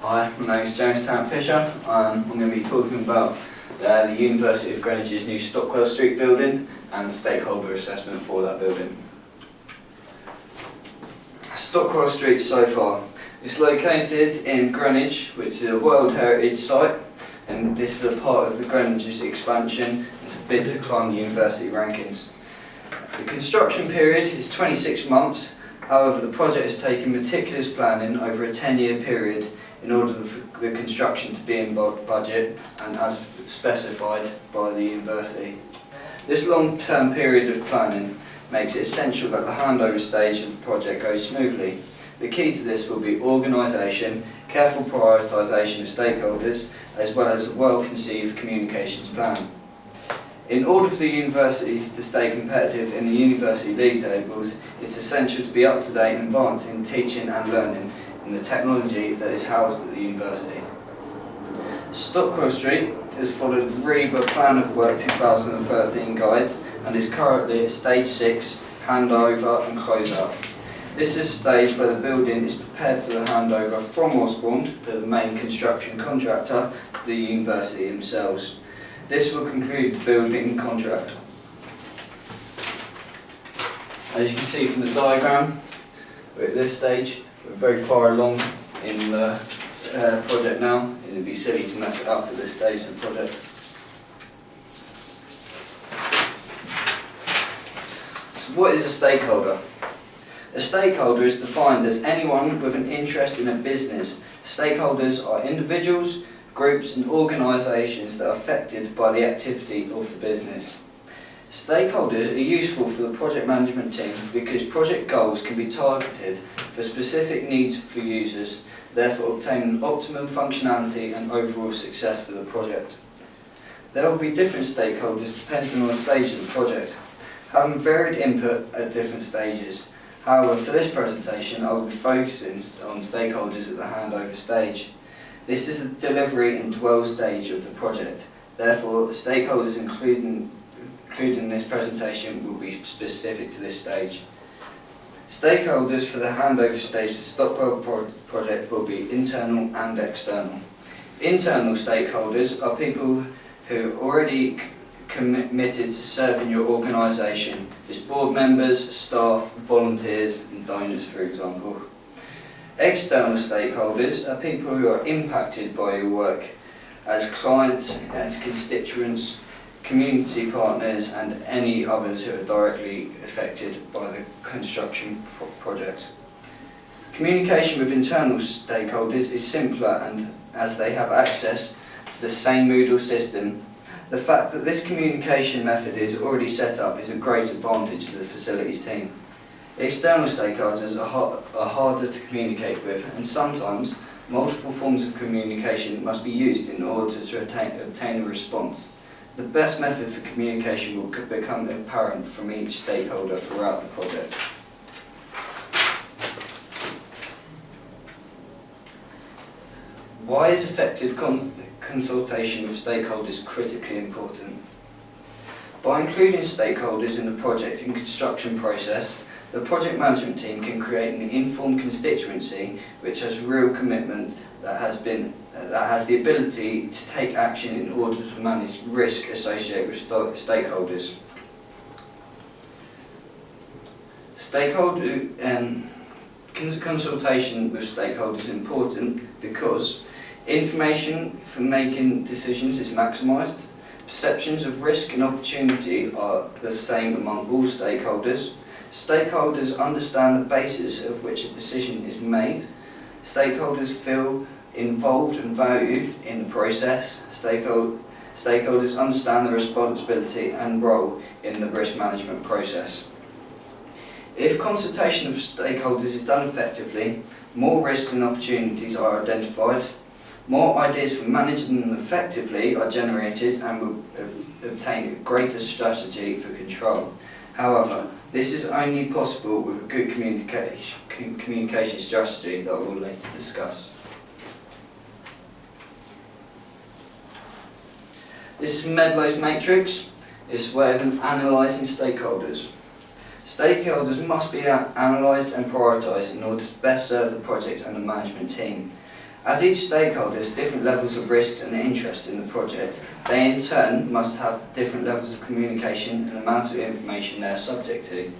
Hi, my name is Tarrant-Fisher. I'm going to be talking about the University of Greenwich's new Stockwell Street building and stakeholder assessment for that building. Stockwell Street so far. It's located in Greenwich, which is a World Heritage Site, and this is a part of the Greenwich's expansion. It's a bid to climb the university rankings. The construction period is 26 months. However, the project has taken meticulous planning over a 10-year period in order for the construction to be in budget and as specified by the university. This long-term period of planning makes it essential that the handover stage of the project goes smoothly. The key to this will be organisation, careful prioritisation of stakeholders, as well as a well-conceived communications plan. In order for the universities to stay competitive in the university league tables, it's essential to be up to date and advanced in teaching and learning in the technology that is housed at the university. Stockwell Street has followed the REBA Plan of Work 2013 guide and is currently at Stage 6, handover and closeout. This is a stage where the building is prepared for the handover from Osborne, the main construction contractor, to the university themselves. This will conclude the building contract. As you can see from the diagram, we're at this stage. We're very far along in the project now. It would be silly to mess it up at this stage of the project. So what is a stakeholder? A stakeholder is defined as anyone with an interest in a business. Stakeholders are individuals, groups and organisations that are affected by the activity of the business. Stakeholders are useful for the project management team because project goals can be targeted for specific needs for users, therefore obtaining optimum functionality and overall success for the project. There will be different stakeholders depending on the stage of the project, having varied input at different stages. However, for this presentation I will be focusing on stakeholders at the handover stage. This is the delivery and dwell stage of the project. Therefore, the stakeholders included in this presentation will be specific to this stage. Stakeholders for the handover stage of the Stockwell project will be internal and external. Internal stakeholders are people who are already committed to serving your organisation. It's board members, staff, volunteers and donors, for example. External stakeholders are people who are impacted by your work as clients, as constituents, community partners and any others who are directly affected by the construction project. Communication with internal stakeholders is simpler and as they have access to the same Moodle system. The fact that this communication method is already set up is a great advantage to the facilities team. External stakeholders are harder to communicate with and sometimes multiple forms of communication must be used in order to obtain a response. The best method for communication will become apparent from each stakeholder throughout the project. Why is effective consultation with stakeholders critically important? By including stakeholders in the project and construction process, the project management team can create an informed constituency which has real commitment that has the ability to take action in order to manage risk associated with stakeholders. Consultation with stakeholders is important because information for making decisions is maximised, perceptions of risk and opportunity are the same among all stakeholders, stakeholders understand the basis of which a decision is made, stakeholders feel involved and valued in the process, stakeholders understand the responsibility and role in the risk management process. If consultation of stakeholders is done effectively, more risks and opportunities are identified, more ideas for managing them effectively are generated and will obtain a greater strategy for control. However, this is only possible with a good communication strategy that I will later discuss. This is Medlow's matrix. It's a way of analysing stakeholders. Stakeholders must be analysed and prioritised in order to best serve the project and the management team. As each stakeholder has different levels of risks and interest in the project, they in turn must have different levels of communication and amount of information they are subject to.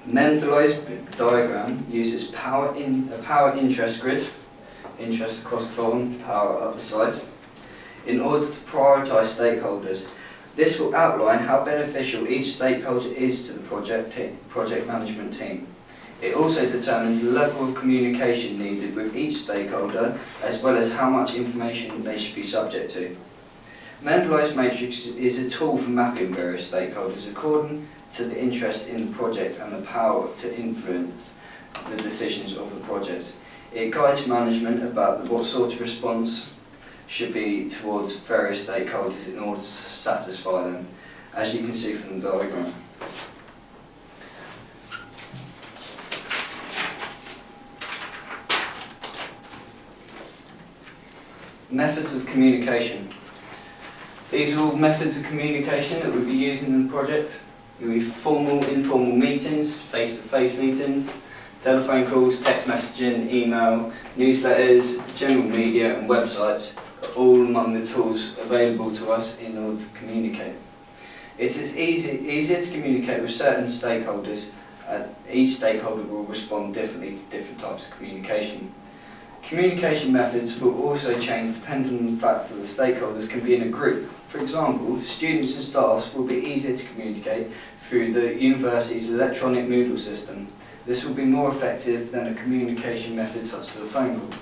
Mendeley's diagram uses a power interest grid, interest across the bottom, power up the side, in order to prioritise stakeholders. This will outline how beneficial each stakeholder is to the project management team. It also determines the level of communication needed with each stakeholder, as well as how much information they should be subject to. Mendeley's matrix is a tool for mapping various stakeholders according to the interest in the project and the power to influence the decisions of the project. It guides management about what sort of response should be towards various stakeholders in order to satisfy them, as you can see from the diagram. Methods of communication. These are all methods of communication that we'll be using in the project. There will be formal, informal meetings, face-to-face meetings, telephone calls, text messaging, email, newsletters, general media and websites are all among the tools available to us in order to communicate. It is easier to communicate with certain stakeholders. Each stakeholder will respond differently to different types of communication. Communication methods will also change depending on the fact that the stakeholders can be in a group. For example, students and staff will be easier to communicate through the university's electronic Moodle system. This will be more effective than a communication method such as a phone call.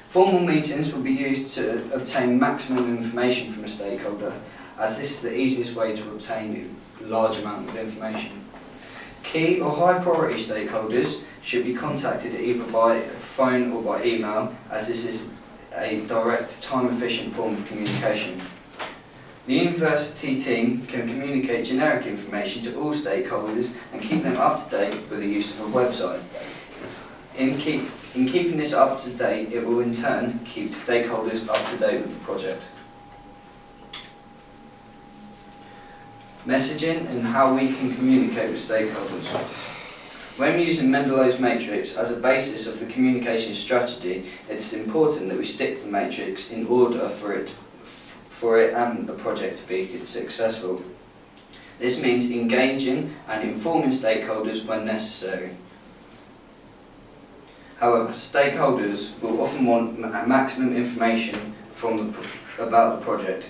Formal meetings will be used to obtain maximum information from a stakeholder, as this is the easiest way to obtain a large amount of information. Key or high priority stakeholders should be contacted either by phone or by email, as this is a direct, time-efficient form of communication. The university team can communicate generic information to all stakeholders and keep them up to date with the use of a website. In keeping this up to date, it will in turn keep stakeholders up to date with the project. Messaging and how we can communicate with stakeholders. When using Mendeley's matrix as a basis of the communication strategy, it's important that we stick to the matrix in order for it and the project to be successful. This means engaging and informing stakeholders when necessary. However, stakeholders will often want maximum information about the project.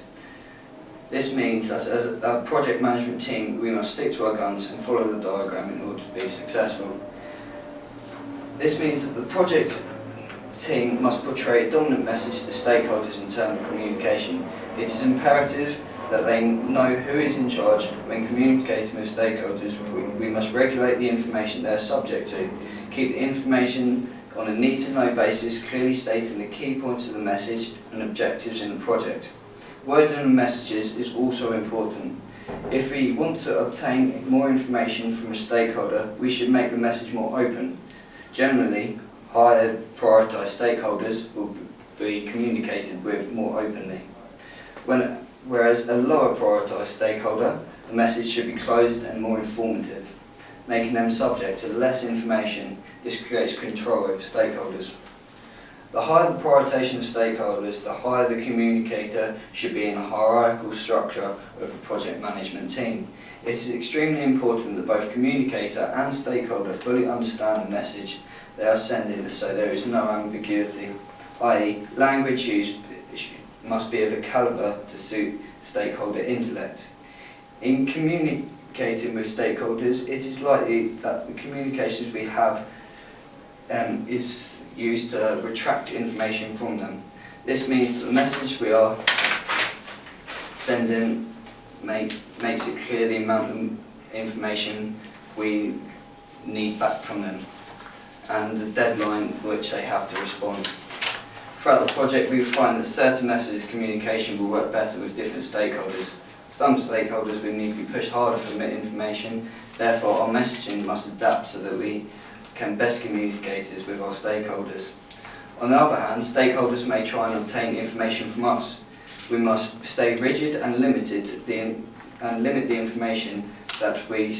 This means that as a project management team, we must stick to our guns and follow the diagram in order to be successful. This means that the project team must portray a dominant message to stakeholders in terms of communication. It is imperative that they know who is in charge when communicating with stakeholders. We must regulate the information they are subject to, keep the information on a need-to-know basis, clearly stating the key points of the message and objectives in the project. Wording of messages is also important. If we want to obtain more information from a stakeholder, we should make the message more open. Generally, higher prioritised stakeholders will be communicated with more openly. Whereas a lower prioritised stakeholder, the message should be closed and more informative, making them subject to less information. This creates control over stakeholders. The higher the prioritisation of stakeholders, the higher the communicator should be in a hierarchical structure of the project management team. It is extremely important that both communicator and stakeholder fully understand the message they are sending, so there is no ambiguity, i.e. language used must be of a calibre to suit stakeholder intellect. In communicating with stakeholders, it is likely that the communications we have is used to retract information from them. This means that the message we are sending makes it clear the amount of information we need back from them and the deadline which they have to respond. Throughout the project, we find that certain methods of communication will work better with different stakeholders. Some stakeholders will need to be pushed harder to emit information, therefore our messaging must adapt so that we can best communicate with our stakeholders. On the other hand, stakeholders may try and obtain information from us. We must stay rigid and limit the information that we